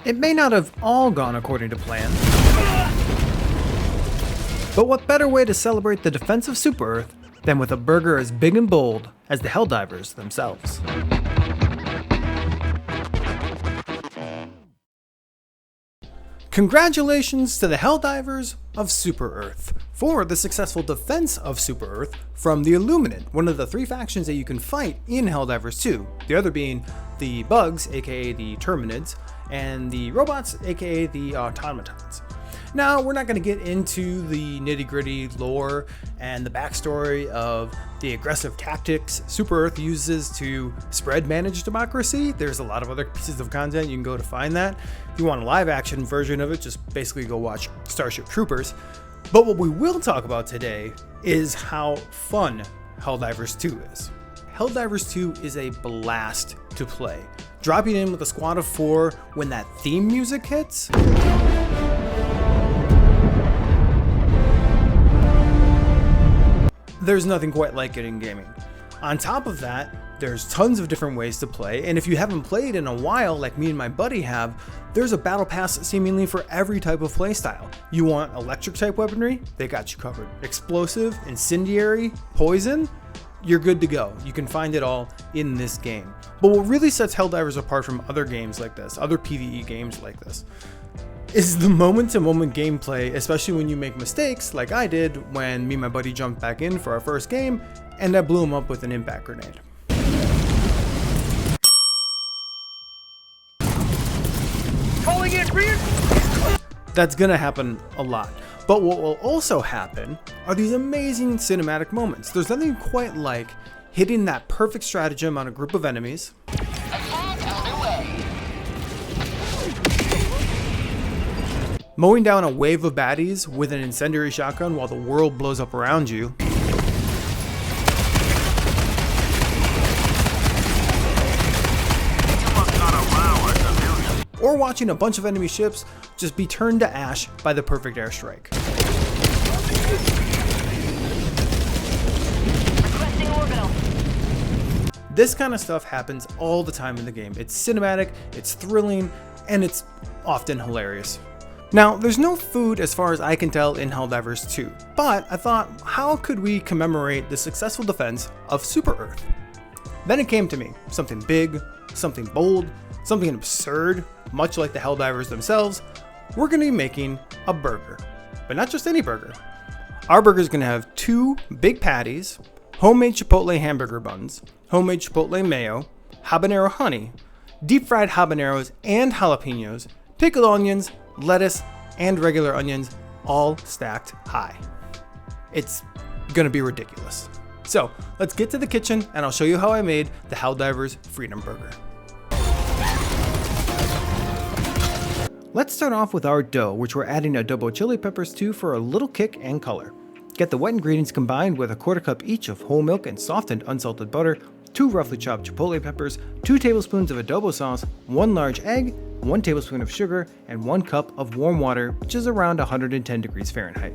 It may not have all gone according to plan, but what better way to celebrate the defense of Super Earth than with a burger as big and bold as the Helldivers themselves. Congratulations to the Helldivers of Super Earth for the successful defense of Super Earth from the Illuminate, one of the three factions that you can fight in Helldivers 2, the other being the bugs, aka the Terminids, and the robots, aka the automatons. Now, we're not going to get into the nitty-gritty lore and the backstory of the aggressive tactics Super Earth uses to spread managed democracy. There's a lot of other pieces of content you can go to find that. If you want a live-action version of it, just basically go watch Starship Troopers. But what we will talk about today is how fun Helldivers 2 is. Helldivers 2 is a blast to play. Dropping in with a squad of 4 when that theme music hits, there's nothing quite like it in gaming. On top of that, there's tons of different ways to play, and if you haven't played in a while like me and my buddy have, there's a battle pass seemingly for every type of playstyle. You want electric type weaponry? They got you covered. Explosive, incendiary, poison? You're good to go. You can find it all in this game. But what really sets Helldivers apart from other games like this, other PvE games like this, is the moment-to-moment gameplay, especially when you make mistakes like I did when me and my buddy jumped back in for our first game and I blew him up with an impact grenade. Calling in rear. That's gonna happen a lot. But what will also happen are these amazing cinematic moments. There's nothing quite like hitting that perfect stratagem on a group of enemies, mowing down a wave of baddies with an incendiary shotgun while the world blows up around you, or watching a bunch of enemy ships just be turned to ash by the perfect airstrike. Requesting orbital. This kind of stuff happens all the time in the game. It's cinematic, it's thrilling, and it's often hilarious. Now, there's no food as far as I can tell in Helldivers 2, but I thought, how could we commemorate the successful defense of Super Earth? Then it came to me, something big, something bold, something absurd, much like the Helldivers themselves. We're going to be making a burger, but not just any burger. Our burger is going to have 2 big patties, homemade Chipotle hamburger buns, homemade Chipotle mayo, habanero honey, deep fried habaneros and jalapenos, pickled onions, lettuce, and regular onions, all stacked high. It's gonna be ridiculous. So let's get to the kitchen and I'll show you how I made the Helldivers Freedom Burger. Let's start off with our dough, which we're adding adobo chili peppers to for a little kick and color. Get the wet ingredients combined with a 1/4 cup each of whole milk and softened unsalted butter, 2 roughly chopped chipotle peppers, 2 tablespoons of adobo sauce, 1 large egg, 1 tablespoon of sugar, and 1 cup of warm water, which is around 110 degrees Fahrenheit.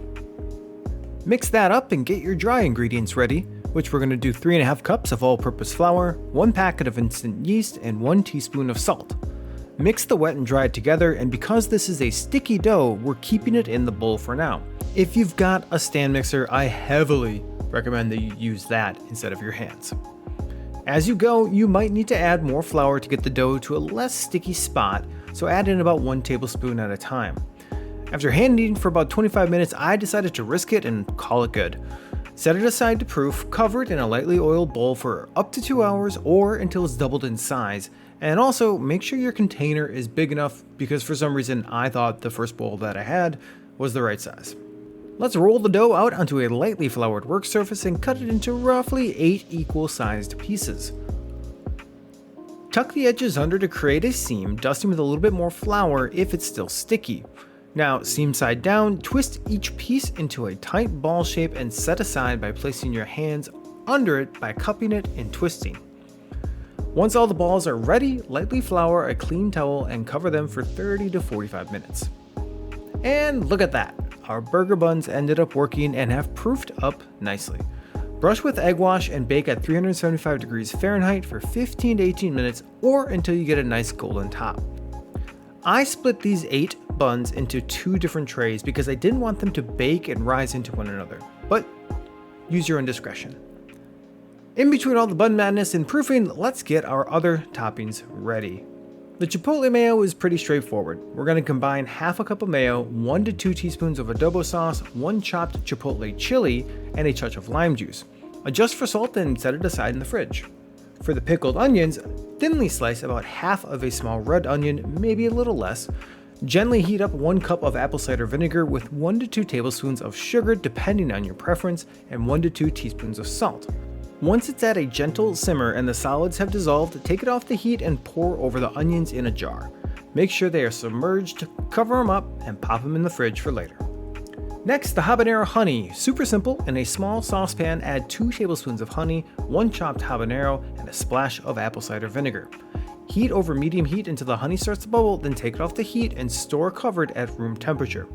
Mix that up and get your dry ingredients ready, which we're going to do 3.5 cups of all-purpose flour, 1 packet of instant yeast, and 1 teaspoon of salt. Mix the wet and dry together, and because this is a sticky dough, we're keeping it in the bowl for now. If you've got a stand mixer, I heavily recommend that you use that instead of your hands. As you go, you might need to add more flour to get the dough to a less sticky spot, so add in about 1 tablespoon at a time. After hand kneading for about 25 minutes, I decided to risk it and call it good. Set it aside to proof, cover it in a lightly oiled bowl for up to 2 hours or until it's doubled in size, and also make sure your container is big enough because for some reason I thought the first bowl that I had was the right size. Let's roll the dough out onto a lightly floured work surface and cut it into roughly 8 equal sized pieces. Tuck the edges under to create a seam, dusting with a little bit more flour if it's still sticky. Now, seam side down, twist each piece into a tight ball shape and set aside by placing your hands under it by cupping it and twisting. Once all the balls are ready, lightly flour a clean towel and cover them for 30 to 45 minutes. And look at that! Our burger buns ended up working and have proofed up nicely. Brush with egg wash and bake at 375 degrees Fahrenheit for 15 to 18 minutes or until you get a nice golden top. I split these 8 buns into 2 different trays because I didn't want them to bake and rise into one another, but use your own discretion. In between all the bun madness and proofing, let's get our other toppings ready. The Chipotle mayo is pretty straightforward. We're going to combine half a cup of mayo, 1 to 2 teaspoons of adobo sauce, 1 chopped Chipotle chili, and a touch of lime juice. Adjust for salt and set it aside in the fridge. For the pickled onions, thinly slice about half of a small red onion, maybe a little less. Gently heat up 1 cup of apple cider vinegar with 1 to 2 tablespoons of sugar depending on your preference, and 1 to 2 teaspoons of salt. Once it's at a gentle simmer and the solids have dissolved, take it off the heat and pour over the onions in a jar. Make sure they are submerged, cover them up, and pop them in the fridge for later. Next, the habanero honey. Super simple. In a small saucepan, add 2 tablespoons of honey, 1 chopped habanero, and a splash of apple cider vinegar. Heat over medium heat until the honey starts to bubble, then take it off the heat and store covered at room temperature.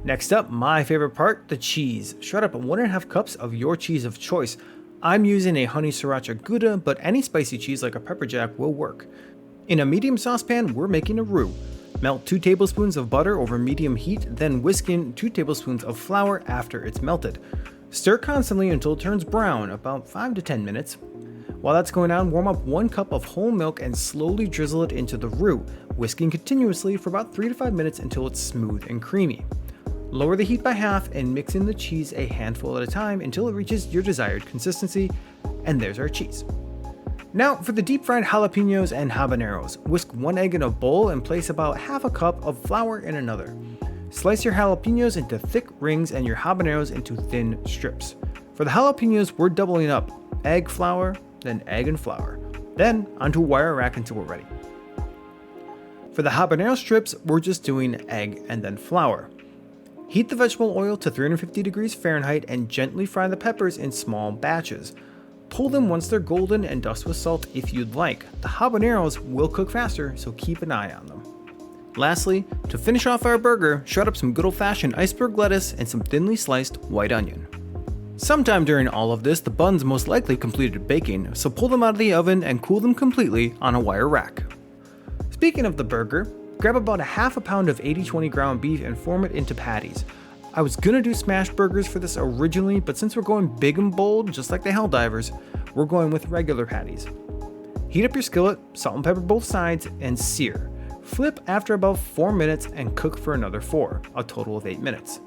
Next up, my favorite part, the cheese. Shred up 1.5 cups of your cheese of choice. I'm using a honey sriracha Gouda, but any spicy cheese like a pepper jack will work. In a medium saucepan, we're making a roux. Melt 2 tablespoons of butter over medium heat, then whisk in 2 tablespoons of flour after it's melted. Stir constantly until it turns brown, about 5 to 10 minutes. While that's going on, warm up 1 cup of whole milk and slowly drizzle it into the roux, whisking continuously for about 3 to 5 minutes until it's smooth and creamy. Lower the heat by half and mix in the cheese a handful at a time until it reaches your desired consistency, and there's our cheese. Now for the deep fried jalapenos and habaneros. Whisk 1 egg in a bowl and place about half a cup of flour in another. Slice your jalapenos into thick rings and your habaneros into thin strips. For the jalapenos, we're doubling up: egg, flour, then egg and flour. Then onto a wire rack until we're ready. For the habanero strips, we're just doing egg and then flour. Heat the vegetable oil to 350 degrees Fahrenheit and gently fry the peppers in small batches. Pull them once they're golden and dust with salt if you'd like. The habaneros will cook faster, so keep an eye on them. Lastly, to finish off our burger, shred up some good old-fashioned iceberg lettuce and some thinly sliced white onion. Sometime during all of this, the buns most likely completed baking, so pull them out of the oven and cool them completely on a wire rack. Speaking of the burger, grab about a half a pound of 80-20 ground beef and form it into patties. I was gonna do smash burgers for this originally, but since we're going big and bold, just like the Helldivers, we're going with regular patties. Heat up your skillet, salt and pepper both sides, and sear. Flip after about 4 minutes and cook for another 4, a total of 8 minutes.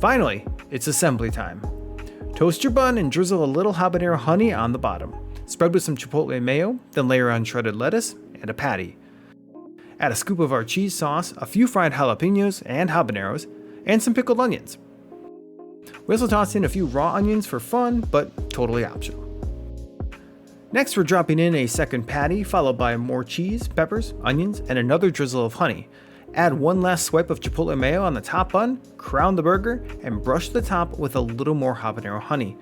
Finally, it's assembly time. Toast your bun and drizzle a little habanero honey on the bottom. Spread with some chipotle mayo, then layer on shredded lettuce and a patty. Add a scoop of our cheese sauce, a few fried jalapenos and habaneros, and some pickled onions. We also toss in a few raw onions for fun, but totally optional. Next, we're dropping in a second patty, followed by more cheese, peppers, onions, and another drizzle of honey. Add 1 last swipe of chipotle mayo on the top bun, crown the burger, and brush the top with a little more habanero honey.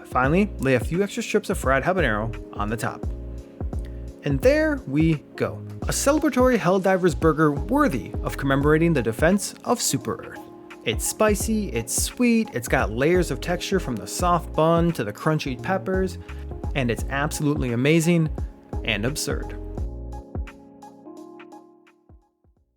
Finally, lay a few extra strips of fried habanero on the top. And there we go. A celebratory Helldivers burger worthy of commemorating the defense of Super Earth. It's spicy, it's sweet, it's got layers of texture from the soft bun to the crunchy peppers, and it's absolutely amazing and absurd.